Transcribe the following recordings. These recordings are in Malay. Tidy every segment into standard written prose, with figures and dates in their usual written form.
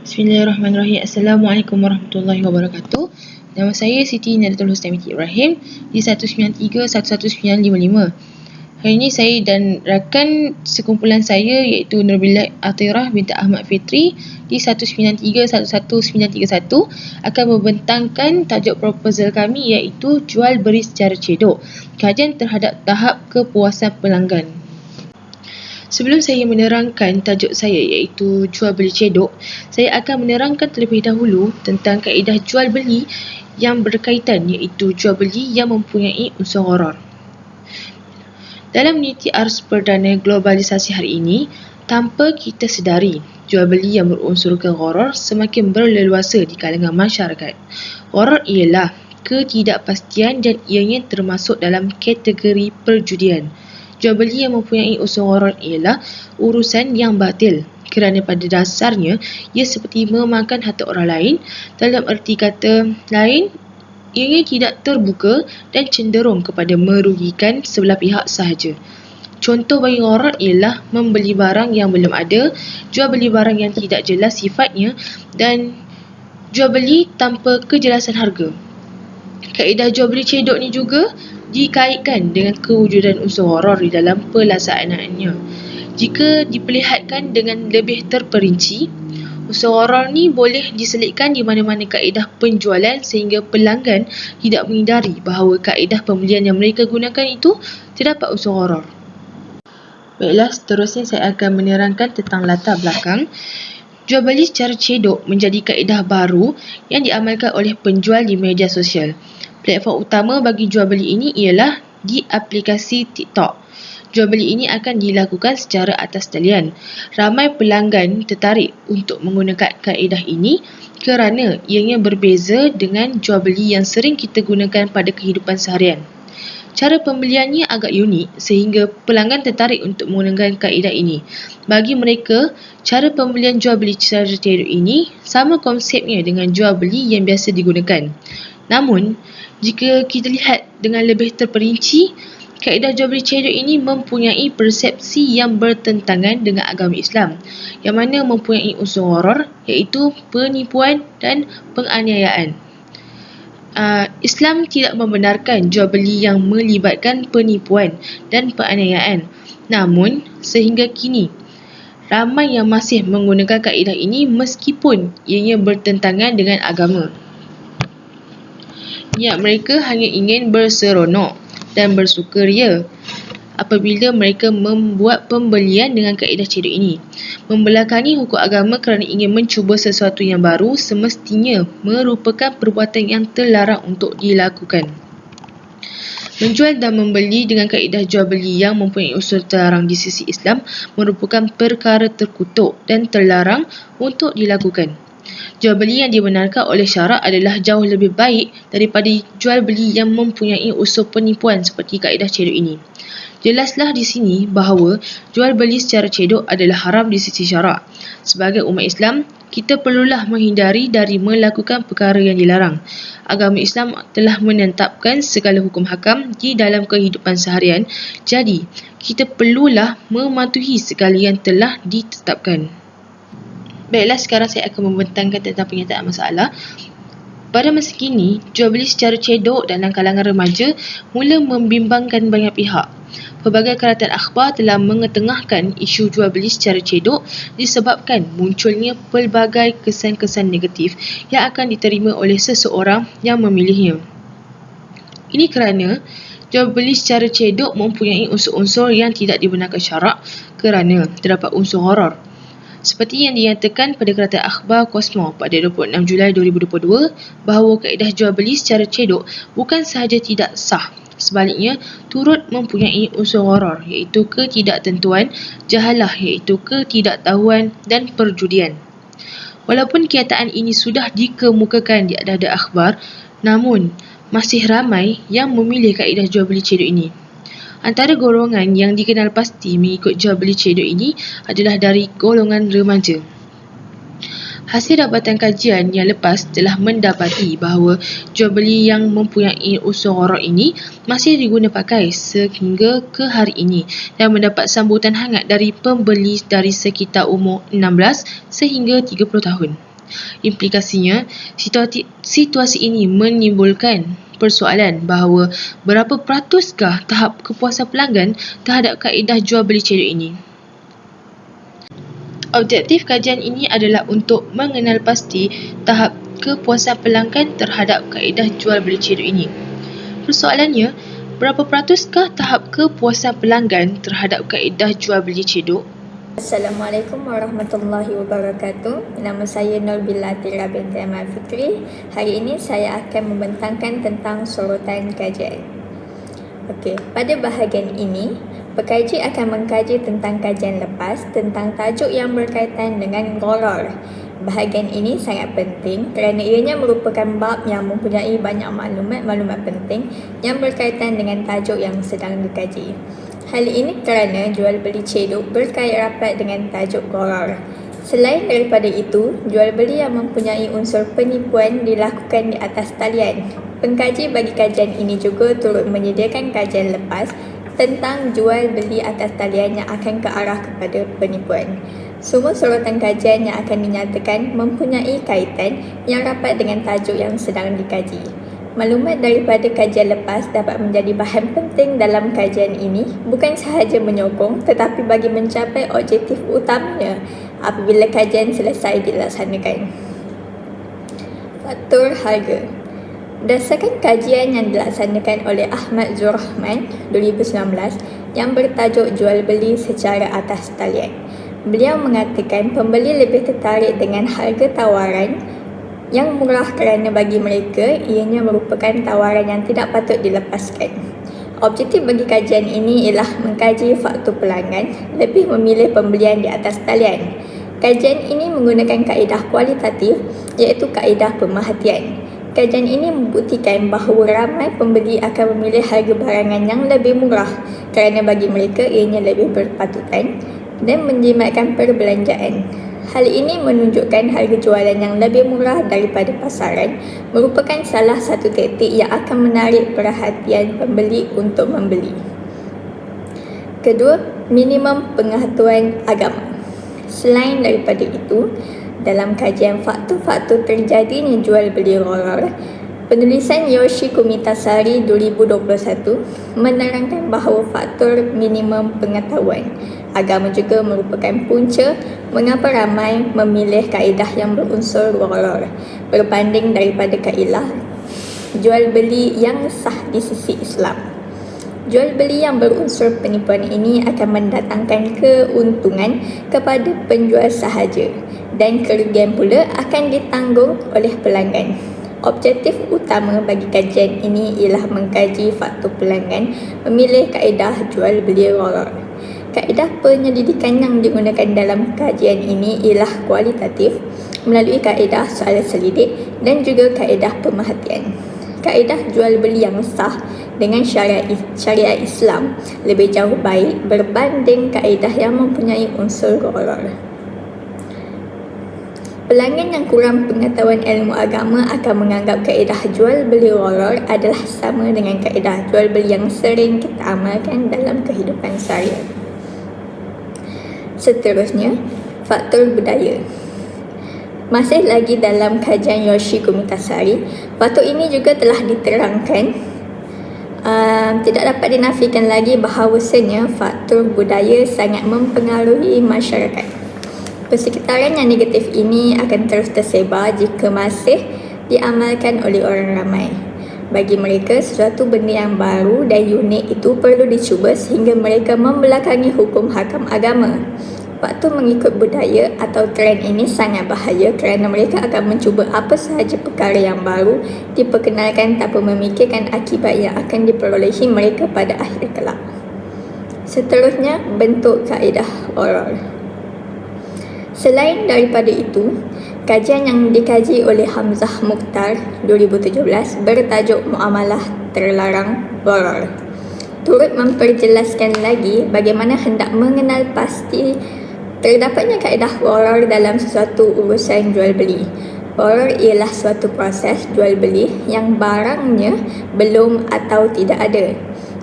Bismillahirrahmanirrahim. Assalamualaikum warahmatullahi wabarakatuh. Nama saya Siti Nadatul Husna binti Ibrahim di 193-11955. Hari ini saya dan rakan sekumpulan saya iaitu Nurbillah Atirah binti Ahmad Fitri di 193-11931 akan membentangkan tajuk proposal kami iaitu jual beli secara cedok, kajian terhadap tahap kepuasan pelanggan. Sebelum saya menerangkan tajuk saya iaitu jual beli cedok, saya akan menerangkan terlebih dahulu tentang kaedah jual beli yang berkaitan iaitu jual beli yang mempunyai unsur gharar. Dalam niti arus perdana globalisasi hari ini, tanpa kita sedari, jual beli yang berunsurkan gharar semakin berleluasa di kalangan masyarakat. Gharar ialah ketidakpastian dan ianya termasuk dalam kategori perjudian. Jual beli yang mempunyai unsur gharar ialah urusan yang batil kerana pada dasarnya ia seperti memakan harta orang lain. Dalam erti kata lain, ianya tidak terbuka dan cenderung kepada merugikan sebelah pihak sahaja. Contoh bagi gharar ialah membeli barang yang belum ada, jual beli barang yang tidak jelas sifatnya dan jual beli tanpa kejelasan harga. Kaedah jual beli cedok ni juga dikaitkan dengan kewujudan unsur gharar di dalam pelaksanaannya. Jika diperlihatkan dengan lebih terperinci, unsur gharar ni boleh diselitkan di mana-mana kaedah penjualan sehingga pelanggan tidak mengedari bahawa kaedah pembelian yang mereka gunakan itu terdapat unsur gharar. Baiklah, seterusnya saya akan menerangkan tentang latar belakang. Jual beli secara cedok menjadi kaedah baru yang diamalkan oleh penjual di media sosial. Platform utama bagi jual beli ini ialah di aplikasi TikTok. Jual beli ini akan dilakukan secara atas talian. Ramai pelanggan tertarik untuk menggunakan kaedah ini kerana ianya berbeza dengan jual beli yang sering kita gunakan pada kehidupan seharian. Cara pembeliannya agak unik sehingga pelanggan tertarik untuk menggunakan kaedah ini. Bagi mereka, cara pembelian jual beli secara cedok ini sama konsepnya dengan jual beli yang biasa digunakan. Namun, jika kita lihat dengan lebih terperinci, kaedah jual beli cedok ini mempunyai persepsi yang bertentangan dengan agama Islam, yang mana mempunyai unsur gharar iaitu penipuan dan penganiayaan. Islam tidak membenarkan jual beli yang melibatkan penipuan dan penganiayaan. Namun, sehingga kini, ramai yang masih menggunakan kaedah ini meskipun ianya bertentangan dengan agama. Niat mereka hanya ingin berseronok dan bersukaria apabila mereka membuat pembelian dengan kaedah cedok ini. Membelakangi hukum agama kerana ingin mencuba sesuatu yang baru semestinya merupakan perbuatan yang terlarang untuk dilakukan. Menjual dan membeli dengan kaedah jual beli yang mempunyai unsur terlarang di sisi Islam merupakan perkara terkutuk dan terlarang untuk dilakukan. Jual beli yang dibenarkan oleh syarak adalah jauh lebih baik daripada jual beli yang mempunyai unsur penipuan seperti kaedah cedok ini. Jelaslah di sini bahawa jual beli secara cedok adalah haram di sisi syarak. Sebagai umat Islam, kita perlulah menghindari dari melakukan perkara yang dilarang. Agama Islam telah menetapkan segala hukum hakam di dalam kehidupan seharian, jadi kita perlulah mematuhi segala yang telah ditetapkan. Baiklah, sekarang saya akan membentangkan tentang pernyataan masalah. Pada masa kini, jual beli secara cedok dalam kalangan remaja mula membimbangkan banyak pihak. Pelbagai karatan akhbar telah mengetengahkan isu jual beli secara cedok disebabkan munculnya pelbagai kesan-kesan negatif yang akan diterima oleh seseorang yang memilihnya. Ini kerana jual beli secara cedok mempunyai unsur-unsur yang tidak dibenarkan syarak kerana terdapat unsur gharar. Seperti yang dinyatakan pada karatan akhbar Cosmo pada 26 Julai 2022 bahawa kaedah jual beli secara cedok bukan sahaja tidak sah, sebaliknya turut mempunyai unsur gharar iaitu ketidaktentuan, jahalah iaitu ketidaktahuan dan perjudian. Walaupun kenyataan ini sudah dikemukakan di ada-ada akhbar, namun masih ramai yang memilih kaedah jual beli cedok ini. Antara golongan yang dikenal pasti mengikut jual beli cedok ini adalah dari golongan remaja. Hasil dapatan kajian yang lepas telah mendapati bahawa jual beli yang mempunyai unsur gharar ini masih diguna pakai sehingga ke hari ini dan mendapat sambutan hangat dari pembeli dari sekitar umur 16 sehingga 30 tahun. Implikasinya, situasi ini menimbulkan persoalan bahawa berapa peratuskah tahap kepuasan pelanggan terhadap kaedah jual beli cedok ini. Objektif kajian ini adalah untuk mengenal pasti tahap kepuasan pelanggan terhadap kaedah jual beli cedok ini. Persoalannya, berapa peratuskah tahap kepuasan pelanggan terhadap kaedah jual beli cedok? Assalamualaikum warahmatullahi wabarakatuh. Nama saya Nurbillah Tira binti Amal Fikri. Hari ini saya akan membentangkan tentang sorotan kajian. Pada bahagian ini, pekaji akan mengkaji tentang kajian lepas tentang tajuk yang berkaitan dengan gharar. Bahagian ini sangat penting kerana ianya merupakan bab yang mempunyai banyak maklumat penting yang berkaitan dengan tajuk yang sedang dikaji. Hal ini kerana jual beli cedok berkait rapat dengan tajuk gharar. Selain daripada itu, jual beli yang mempunyai unsur penipuan dilakukan di atas talian. Pengkaji bagi kajian ini juga turut menyediakan kajian lepas tentang jual beli atas talian yang akan ke arah kepada penipuan. Semua sorotan kajian yang akan dinyatakan mempunyai kaitan yang rapat dengan tajuk yang sedang dikaji. Maklumat daripada kajian lepas dapat menjadi bahan penting dalam kajian ini, bukan sahaja menyokong tetapi bagi mencapai objektif utamanya apabila kajian selesai dilaksanakan. Faktor harga. Berdasarkan kajian yang dilaksanakan oleh Ahmad Zurrahman 2019 yang bertajuk jual beli secara atas talian, beliau mengatakan pembeli lebih tertarik dengan harga tawaran yang murah kerana bagi mereka ianya merupakan tawaran yang tidak patut dilepaskan. Objektif bagi kajian ini ialah mengkaji faktor pelanggan lebih memilih pembelian di atas talian. Kajian ini menggunakan kaedah kualitatif iaitu kaedah pemerhatian. Kajian ini membuktikan bahawa ramai pembeli akan memilih harga barangan yang lebih murah kerana bagi mereka ianya lebih berpatutan dan menjimatkan perbelanjaan. Hal ini menunjukkan harga jualan yang lebih murah daripada pasaran merupakan salah satu taktik yang akan menarik perhatian pembeli untuk membeli. Kedua, minimum pengetahuan agama. Selain daripada itu, dalam kajian faktor-faktor terjadinya jual beli gharar, penulisan Yoshi Kumitasari 2021 menerangkan bahawa faktor minimum pengetahuan agama juga merupakan punca mengapa ramai memilih kaedah yang berunsur gharar berbanding daripada kaedah jual beli yang sah di sisi Islam. Jual beli yang berunsur penipuan ini akan mendatangkan keuntungan kepada penjual sahaja dan kerugian pula akan ditanggung oleh pelanggan. Objektif utama bagi kajian ini ialah mengkaji faktor pelanggan memilih kaedah jual beli gharar. Kaedah penyelidikan yang digunakan dalam kajian ini ialah kualitatif melalui kaedah soalan selidik dan juga kaedah pemerhatian. Kaedah jual beli yang sah dengan syariat Islam lebih jauh baik berbanding kaedah yang mempunyai unsur gharar. Pelanggan yang kurang pengetahuan ilmu agama akan menganggap kaedah jual beli gharar adalah sama dengan kaedah jual beli yang sering kita amalkan dalam kehidupan seharian. Seterusnya, faktor budaya. Masih lagi dalam kajian Yoshi Kumitasari, faktor ini juga telah diterangkan. Tidak dapat dinafikan lagi bahawasanya faktor budaya sangat mempengaruhi masyarakat. Persekitaran yang negatif ini akan terus tersebar jika masih diamalkan oleh orang ramai. Bagi mereka, sesuatu benda yang baru dan unik itu perlu dicuba sehingga mereka membelakangi hukum hakam agama. Faktor mengikut budaya atau trend ini sangat bahaya kerana mereka akan mencuba apa sahaja perkara yang baru diperkenalkan tanpa memikirkan akibat yang akan diperolehi mereka pada akhir kelak. Seterusnya, bentuk kaedah gharar. Selain daripada itu, kajian yang dikaji oleh Hamzah Mukhtar 2017 bertajuk Muamalah Terlarang Gharar turut memperjelaskan lagi bagaimana hendak mengenal pasti terdapatnya kaedah gharar dalam sesuatu urusan jual beli. Gharar ialah suatu proses jual beli yang barangnya belum atau tidak ada.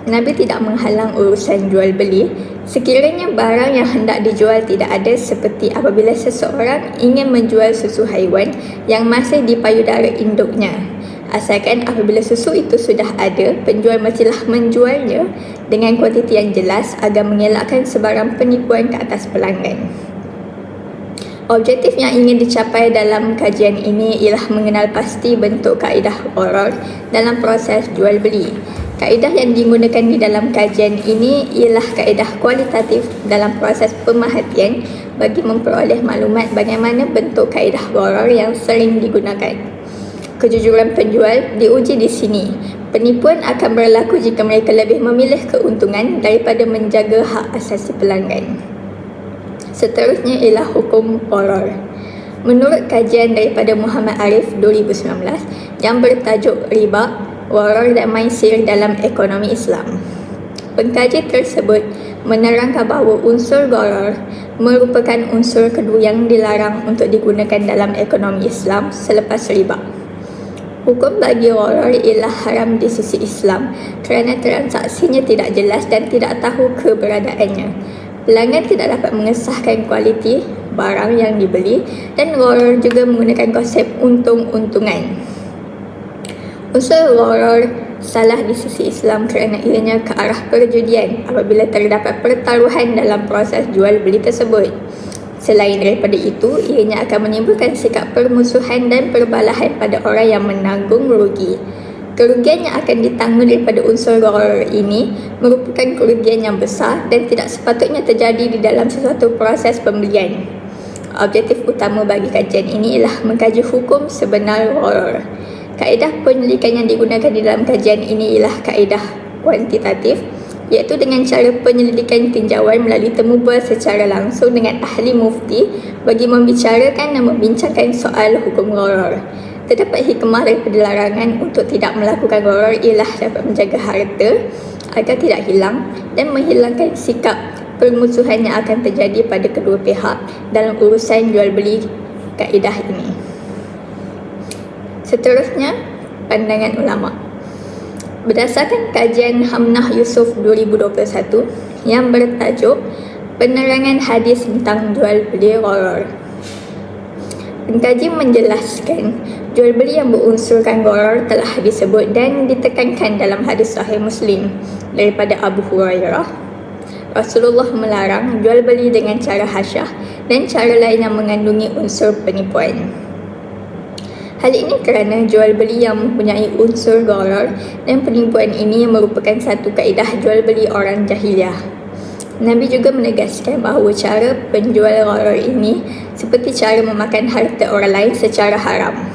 Nabi tidak menghalang urusan jual beli Sekiranya barang yang hendak dijual tidak ada, seperti apabila seseorang ingin menjual susu haiwan yang masih di payudara induknya, asalkan apabila susu itu sudah ada, penjual mestilah menjualnya dengan kuantiti yang jelas agar mengelakkan sebarang penipuan ke atas pelanggan. Objektif yang ingin dicapai dalam kajian ini ialah mengenal pasti bentuk kaedah gharar dalam proses jual beli. Kaedah yang digunakan di dalam kajian ini ialah kaedah kualitatif dalam proses pemerhatian bagi memperoleh maklumat bagaimana bentuk kaedah gharar yang sering digunakan. Kejujuran penjual diuji di sini. Penipuan akan berlaku jika mereka lebih memilih keuntungan daripada menjaga hak asasi pelanggan. Seterusnya ialah hukum gharar. Menurut kajian daripada Muhammad Arif 2019 yang bertajuk Riba, Gharar dan Maisir dalam Ekonomi Islam, pengkaji tersebut menerangkan bahawa unsur gharar merupakan unsur kedua yang dilarang untuk digunakan dalam ekonomi Islam selepas riba. Hukum bagi gharar ialah haram di sisi Islam kerana transaksinya tidak jelas dan tidak tahu keberadaannya. Pelanggan tidak dapat mengesahkan kualiti barang yang dibeli, dan gharar juga menggunakan konsep untung-untungan. Unsur gharar salah di sisi Islam kerana ianya ke arah perjudian apabila terdapat pertaruhan dalam proses jual beli tersebut. Selain daripada itu, ianya akan menimbulkan sikap permusuhan dan perbalahan pada orang yang menanggung rugi. Kerugian yang akan ditanggung daripada unsur gharar ini merupakan kerugian yang besar dan tidak sepatutnya terjadi di dalam sesuatu proses pembelian. Objektif utama bagi kajian ini ialah mengkaji hukum sebenar gharar. Kaedah penyelidikan yang digunakan di dalam kajian ini ialah kaedah kuantitatif, iaitu dengan cara penyelidikan tinjauan melalui temu bual secara langsung dengan ahli mufti bagi membicarakan dan membincangkan soal hukum gharar. Terdapat hikmah daripada larangan untuk tidak melakukan gharar ialah dapat menjaga harta agar tidak hilang dan menghilangkan sikap permusuhan yang akan terjadi pada kedua pihak dalam urusan jual beli kaedah ini. Seterusnya, pandangan ulama. Berdasarkan kajian Hamnah Yusof 2021 yang bertajuk Penerangan Hadis tentang Jual Beli Gharar, pengkaji menjelaskan jual beli yang berunsurkan gharar telah disebut dan ditekankan dalam hadis Sahih Muslim daripada Abu Hurairah. Rasulullah melarang jual beli dengan cara hasyah dan cara lain yang mengandungi unsur penipuan. Hal ini kerana jual beli yang mempunyai unsur gharar dan penipuan ini merupakan satu kaedah jual beli orang jahiliah. Nabi juga menegaskan bahawa cara penjual gharar ini seperti cara memakan harta orang lain secara haram.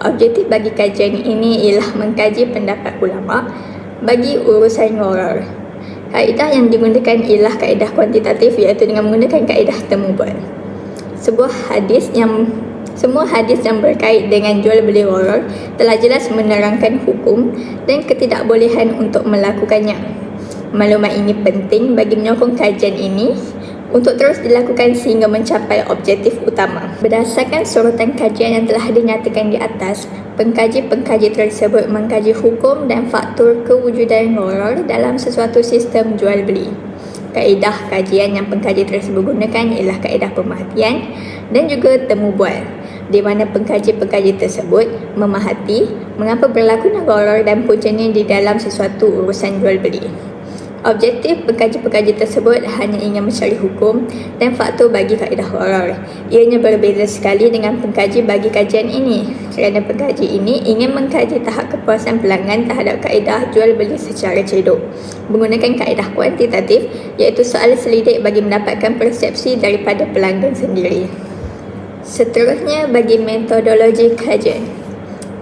Objektif bagi kajian ini ialah mengkaji pendapat ulama bagi urusan gharar. Kaedah yang digunakan ialah kaedah kuantitatif, iaitu dengan menggunakan kaedah temu bual. Semua hadis yang berkait dengan jual beli gharar telah jelas menerangkan hukum dan ketidakbolehan untuk melakukannya. Maklumat ini penting bagi menyokong kajian ini untuk terus dilakukan sehingga mencapai objektif utama. Berdasarkan sorotan kajian yang telah dinyatakan di atas, pengkaji-pengkaji tersebut mengkaji hukum dan faktor kewujudan gharar dalam sesuatu sistem jual beli. Kaedah kajian yang pengkaji tersebut gunakan ialah kaedah pemerhatian dan juga temu bual, di mana pengkaji-pengkaji tersebut memerhati mengapa berlakunya gharar dan puncanya di dalam sesuatu urusan jual beli. Objektif pengkaji-pengkaji tersebut hanya ingin mencari hukum dan faktor bagi kaedah gharar. Ianya berbeza sekali dengan pengkaji bagi kajian ini kerana pengkaji ini ingin mengkaji tahap kepuasan pelanggan terhadap kaedah jual beli secara cedok menggunakan kaedah kuantitatif, iaitu soal selidik bagi mendapatkan persepsi daripada pelanggan sendiri. Seterusnya, bagi metodologi kajian.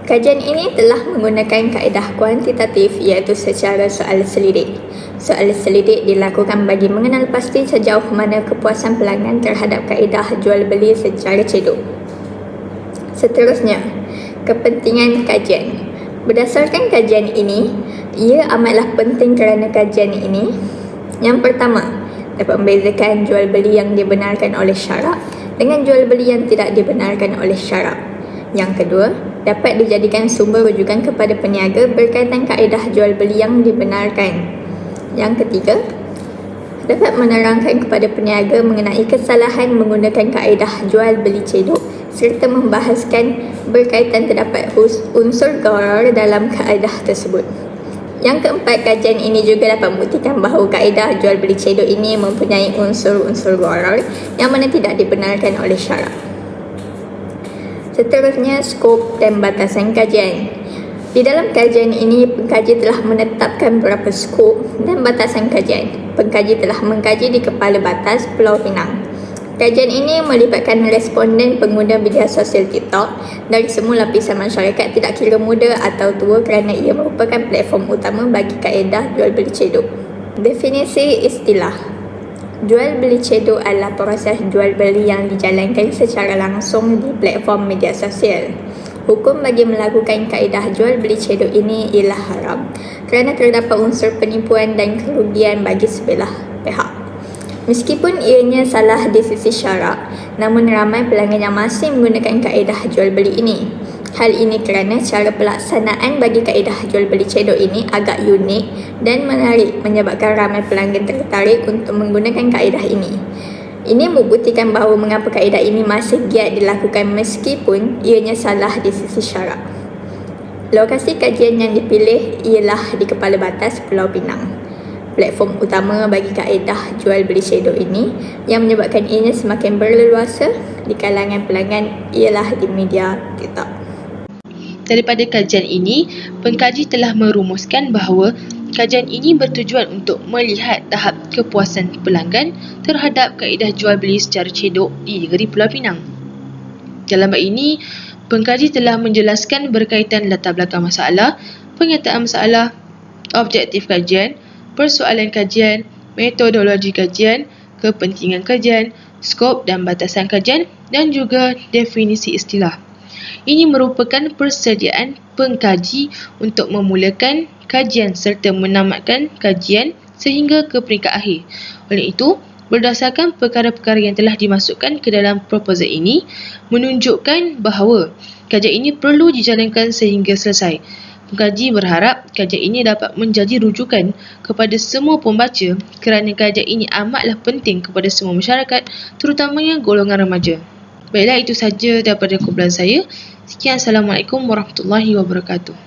Kajian ini telah menggunakan kaedah kuantitatif, iaitu secara soal selidik. Soal selidik dilakukan bagi mengenal pasti sejauh mana kepuasan pelanggan terhadap kaedah jual beli secara cedok. Seterusnya, kepentingan kajian. Berdasarkan kajian ini, ia amatlah penting kerana kajian ini, yang pertama, dapat membezakan jual beli yang dibenarkan oleh syarak dengan jual beli yang tidak dibenarkan oleh syarak. Yang kedua, dapat dijadikan sumber rujukan kepada peniaga berkaitan kaedah jual beli yang dibenarkan. Yang ketiga, dapat menerangkan kepada peniaga mengenai kesalahan menggunakan kaedah jual beli cedok serta membahaskan berkaitan terdapat unsur gharar dalam kaedah tersebut. Yang keempat, kajian ini juga dapat membuktikan bahawa kaedah jual beli cedok ini mempunyai unsur-unsur gharar yang mana tidak dibenarkan oleh syarak. Seterusnya, skop dan batasan kajian. Di dalam kajian ini, pengkaji telah menetapkan beberapa skop dan batasan kajian. Pengkaji telah mengkaji di Kepala Batas Pulau Pinang. Kajian ini melibatkan responden pengguna media sosial TikTok dari semua lapisan masyarakat, tidak kira muda atau tua, kerana ia merupakan platform utama bagi kaedah jual beli cedok. Definisi istilah. Jual beli cedok adalah proses jual beli yang dijalankan secara langsung di platform media sosial. Hukum bagi melakukan kaedah jual beli cedok ini ialah haram kerana terdapat unsur penipuan dan kerugian bagi sebelah pihak. Meskipun ianya salah di sisi syarak, namun ramai pelanggan yang masih menggunakan kaedah jual beli ini. Hal ini kerana cara pelaksanaan bagi kaedah jual beli cedok ini agak unik dan menarik, menyebabkan ramai pelanggan tertarik untuk menggunakan kaedah ini. Ini membuktikan bahawa mengapa kaedah ini masih giat dilakukan meskipun ianya salah di sisi syarak. Lokasi kajian yang dipilih ialah di Kepala Batas Pulau Pinang. Platform utama bagi kaedah jual beli cedok ini yang menyebabkan ianya semakin berleluasa di kalangan pelanggan ialah di media TikTok. Daripada kajian ini, pengkaji telah merumuskan bahawa kajian ini bertujuan untuk melihat tahap kepuasan pelanggan terhadap kaedah jual beli secara cedok di negeri Pulau Pinang. Dalam bab ini, pengkaji telah menjelaskan berkaitan latar belakang masalah, penyataan masalah, objektif kajian, persoalan kajian, metodologi kajian, kepentingan kajian, skop dan batasan kajian dan juga definisi istilah. Ini merupakan persediaan pengkaji untuk memulakan kajian serta menamatkan kajian sehingga ke peringkat akhir. Oleh itu, berdasarkan perkara-perkara yang telah dimasukkan ke dalam proposal ini, menunjukkan bahawa kajian ini perlu dijalankan sehingga selesai. Pengkaji berharap kajian ini dapat menjadi rujukan kepada semua pembaca kerana kajian ini amatlah penting kepada semua masyarakat, terutamanya golongan remaja. Baiklah, itu sahaja daripada kumpulan saya. Sekian, Assalamualaikum warahmatullahi wabarakatuh.